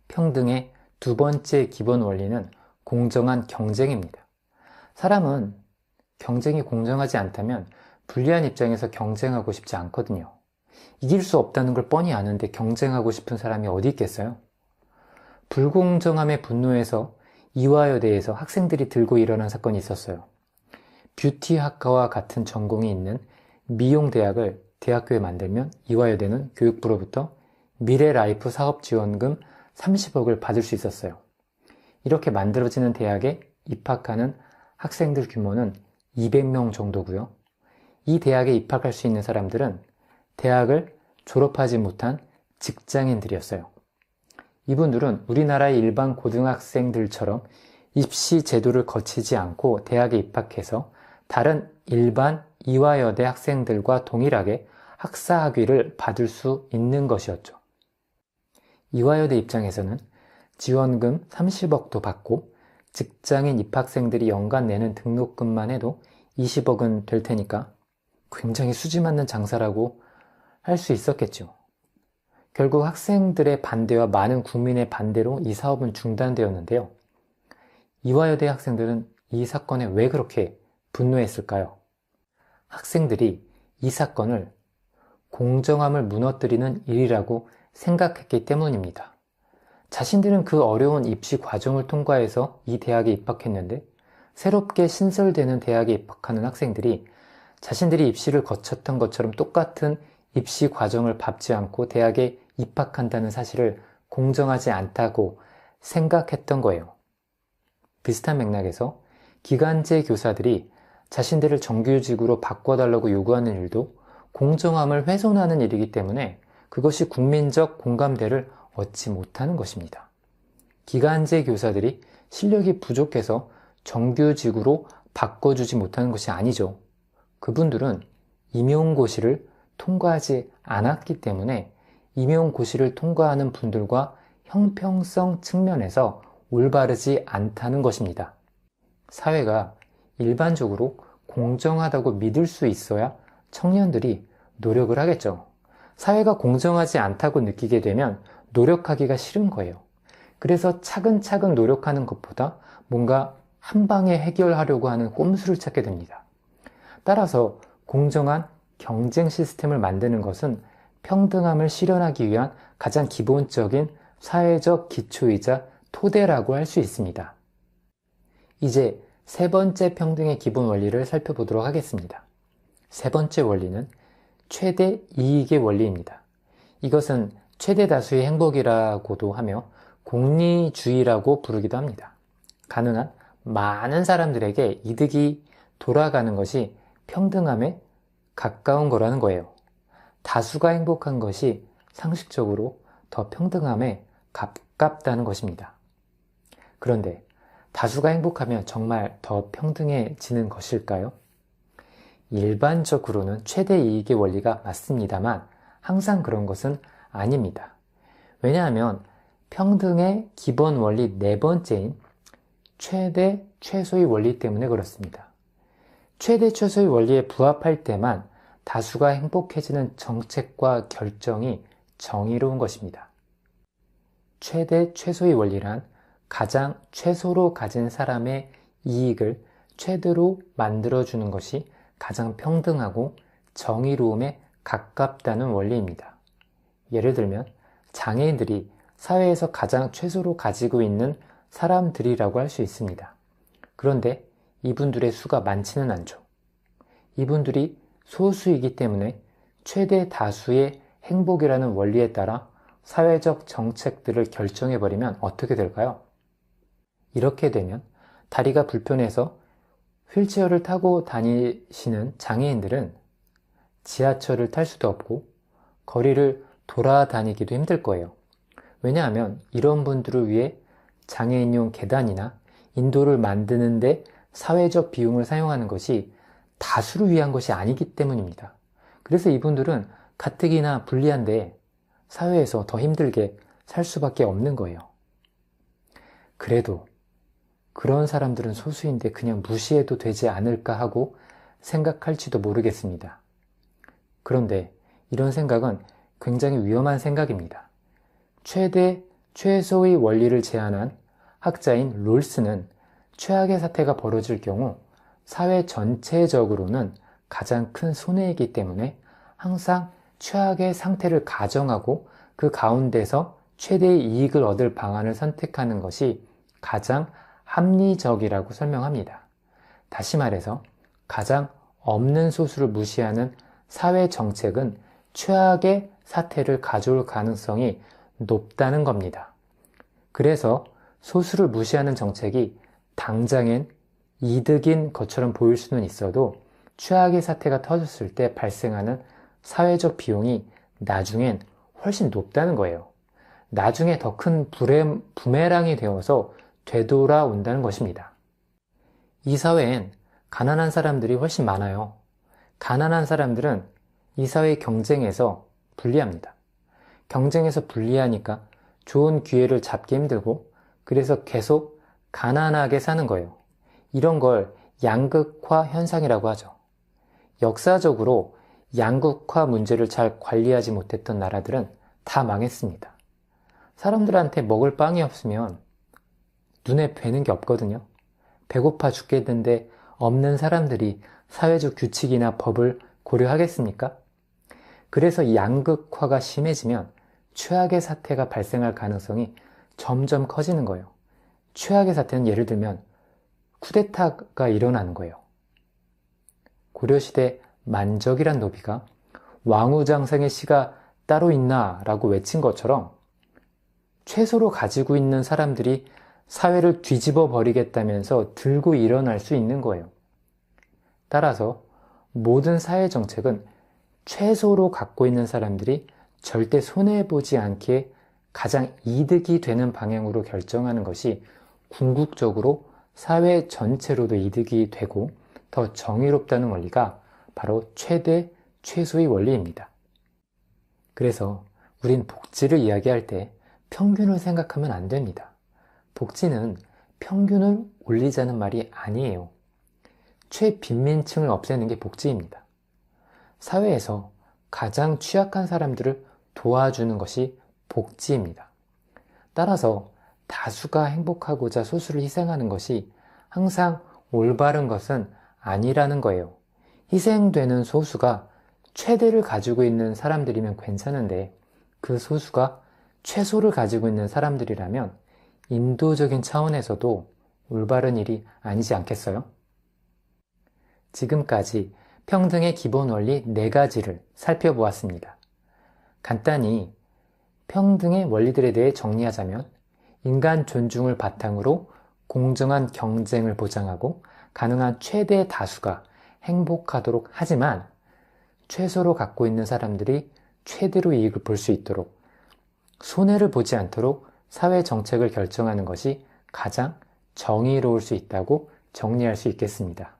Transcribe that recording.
평등의 두 번째 기본 원리는 공정한 경쟁입니다. 사람은 경쟁이 공정하지 않다면 불리한 입장에서 경쟁하고 싶지 않거든요. 이길 수 없다는 걸 뻔히 아는데 경쟁하고 싶은 사람이 어디 있겠어요? 불공정함에 분노해서 이화여대에서 학생들이 들고 일어난 사건이 있었어요. 뷰티학과와 같은 전공이 있는 미용대학을 대학교에 만들면 이화여대는 교육부로부터 미래라이프 사업지원금 30억을 받을 수 있었어요. 이렇게 만들어지는 대학에 입학하는 학생들 규모는 200명 정도고요. 이 대학에 입학할 수 있는 사람들은 대학을 졸업하지 못한 직장인들이었어요. 이분들은 우리나라의 일반 고등학생들처럼 입시 제도를 거치지 않고 대학에 입학해서 다른 일반 이화여대 학생들과 동일하게 학사학위를 받을 수 있는 것이었죠. 이화여대 입장에서는 지원금 30억도 받고 직장인 입학생들이 연간 내는 등록금만 해도 20억은 될 테니까 굉장히 수지 맞는 장사라고 할 수 있었겠죠. 결국 학생들의 반대와 많은 국민의 반대로 이 사업은 중단되었는데요. 이화여대 학생들은 이 사건에 왜 그렇게 분노했을까요? 학생들이 이 사건을 공정함을 무너뜨리는 일이라고 생각했기 때문입니다. 자신들은 그 어려운 입시 과정을 통과해서 이 대학에 입학했는데 새롭게 신설되는 대학에 입학하는 학생들이 자신들이 입시를 거쳤던 것처럼 똑같은 입시 과정을 밟지 않고 대학에 입학한다는 사실을 공정하지 않다고 생각했던 거예요. 비슷한 맥락에서 기간제 교사들이 자신들을 정규직으로 바꿔달라고 요구하는 일도 공정함을 훼손하는 일이기 때문에 그것이 국민적 공감대를 얻지 못하는 것입니다. 기간제 교사들이 실력이 부족해서 정규직으로 바꿔주지 못하는 것이 아니죠. 그분들은 임용고시를 통과하지 않았기 때문에 임용고시를 통과하는 분들과 형평성 측면에서 올바르지 않다는 것입니다. 사회가 일반적으로 공정하다고 믿을 수 있어야 청년들이 노력을 하겠죠. 사회가 공정하지 않다고 느끼게 되면 노력하기가 싫은 거예요. 그래서 차근차근 노력하는 것보다 뭔가 한 방에 해결하려고 하는 꼼수를 찾게 됩니다. 따라서 공정한 경쟁 시스템을 만드는 것은 평등함을 실현하기 위한 가장 기본적인 사회적 기초이자 토대라고 할 수 있습니다. 이제 세 번째 평등의 기본 원리를 살펴보도록 하겠습니다. 세 번째 원리는 최대 이익의 원리입니다. 이것은 최대 다수의 행복이라고도 하며 공리주의라고 부르기도 합니다. 가능한 많은 사람들에게 이득이 돌아가는 것이 평등함에 가까운 거라는 거예요. 다수가 행복한 것이 상식적으로 더 평등함에 가깝다는 것입니다. 그런데 다수가 행복하면 정말 더 평등해지는 것일까요? 일반적으로는 최대 이익의 원리가 맞습니다만 항상 그런 것은 아닙니다. 왜냐하면 평등의 기본 원리 네 번째인 최대 최소의 원리 때문에 그렇습니다. 최대 최소의 원리에 부합할 때만 다수가 행복해지는 정책과 결정이 정의로운 것입니다. 최대 최소의 원리란 가장 최소로 가진 사람의 이익을 최대로 만들어주는 것이 가장 평등하고 정의로움에 가깝다는 원리입니다. 예를 들면 장애인들이 사회에서 가장 최소로 가지고 있는 사람들이라고 할 수 있습니다. 그런데 이분들의 수가 많지는 않죠. 이분들이 소수이기 때문에 최대 다수의 행복이라는 원리에 따라 사회적 정책들을 결정해버리면 어떻게 될까요? 이렇게 되면 다리가 불편해서 휠체어를 타고 다니시는 장애인들은 지하철을 탈 수도 없고 거리를 돌아다니기도 힘들 거예요. 왜냐하면 이런 분들을 위해 장애인용 계단이나 인도를 만드는데 사회적 비용을 사용하는 것이 다수를 위한 것이 아니기 때문입니다. 그래서 이분들은 가뜩이나 불리한데 사회에서 더 힘들게 살 수밖에 없는 거예요. 그래도 그런 사람들은 소수인데 그냥 무시해도 되지 않을까 하고 생각할지도 모르겠습니다. 그런데 이런 생각은 굉장히 위험한 생각입니다. 최소의 원리를 제안한 학자인 롤스는 최악의 사태가 벌어질 경우 사회 전체적으로는 가장 큰 손해이기 때문에 항상 최악의 상태를 가정하고 그 가운데서 최대의 이익을 얻을 방안을 선택하는 것이 가장 합리적이라고 설명합니다. 다시 말해서 가장 없는 소수를 무시하는 사회 정책은 최악의 사태를 가져올 가능성이 높다는 겁니다. 그래서 소수를 무시하는 정책이 당장엔 이득인 것처럼 보일 수는 있어도 최악의 사태가 터졌을 때 발생하는 사회적 비용이 나중엔 훨씬 높다는 거예요. 나중에 더 큰 부메랑이 되어서 되돌아온다는 것입니다. 이 사회엔 가난한 사람들이 훨씬 많아요. 가난한 사람들은 이 사회의 경쟁에서 불리합니다. 경쟁에서 불리하니까 좋은 기회를 잡기 힘들고 그래서 계속 가난하게 사는 거예요. 이런 걸 양극화 현상이라고 하죠. 역사적으로 양극화 문제를 잘 관리하지 못했던 나라들은 다 망했습니다. 사람들한테 먹을 빵이 없으면 눈에 뵈는 게 없거든요. 배고파 죽겠는데 없는 사람들이 사회적 규칙이나 법을 고려하겠습니까? 그래서 이 양극화가 심해지면 최악의 사태가 발생할 가능성이 점점 커지는 거예요. 최악의 사태는 예를 들면 쿠데타가 일어나는 거예요. 고려시대 만적이란 노비가 왕후장성의 시가 따로 있나 라고 외친 것처럼 최소로 가지고 있는 사람들이 사회를 뒤집어 버리겠다면서 들고 일어날 수 있는 거예요. 따라서 모든 사회 정책은 최소로 갖고 있는 사람들이 절대 손해보지 않게 가장 이득이 되는 방향으로 결정하는 것이 궁극적으로 사회 전체로도 이득이 되고 더 정의롭다는 원리가 바로 최대, 최소의 원리입니다. 그래서 우린 복지를 이야기할 때 평균을 생각하면 안 됩니다. 복지는 평균을 올리자는 말이 아니에요. 최빈민층을 없애는 게 복지입니다. 사회에서 가장 취약한 사람들을 도와주는 것이 복지입니다. 따라서 다수가 행복하고자 소수를 희생하는 것이 항상 올바른 것은 아니라는 거예요. 희생되는 소수가 최대를 가지고 있는 사람들이면 괜찮은데 그 소수가 최소를 가지고 있는 사람들이라면 인도적인 차원에서도 올바른 일이 아니지 않겠어요? 지금까지 평등의 기본 원리 4가지를 살펴보았습니다. 간단히 평등의 원리들에 대해 정리하자면 인간 존중을 바탕으로 공정한 경쟁을 보장하고 가능한 최대 다수가 행복하도록 하지만 최소로 갖고 있는 사람들이 최대로 이익을 볼 수 있도록 손해를 보지 않도록 사회 정책을 결정하는 것이 가장 정의로울 수 있다고 정리할 수 있겠습니다.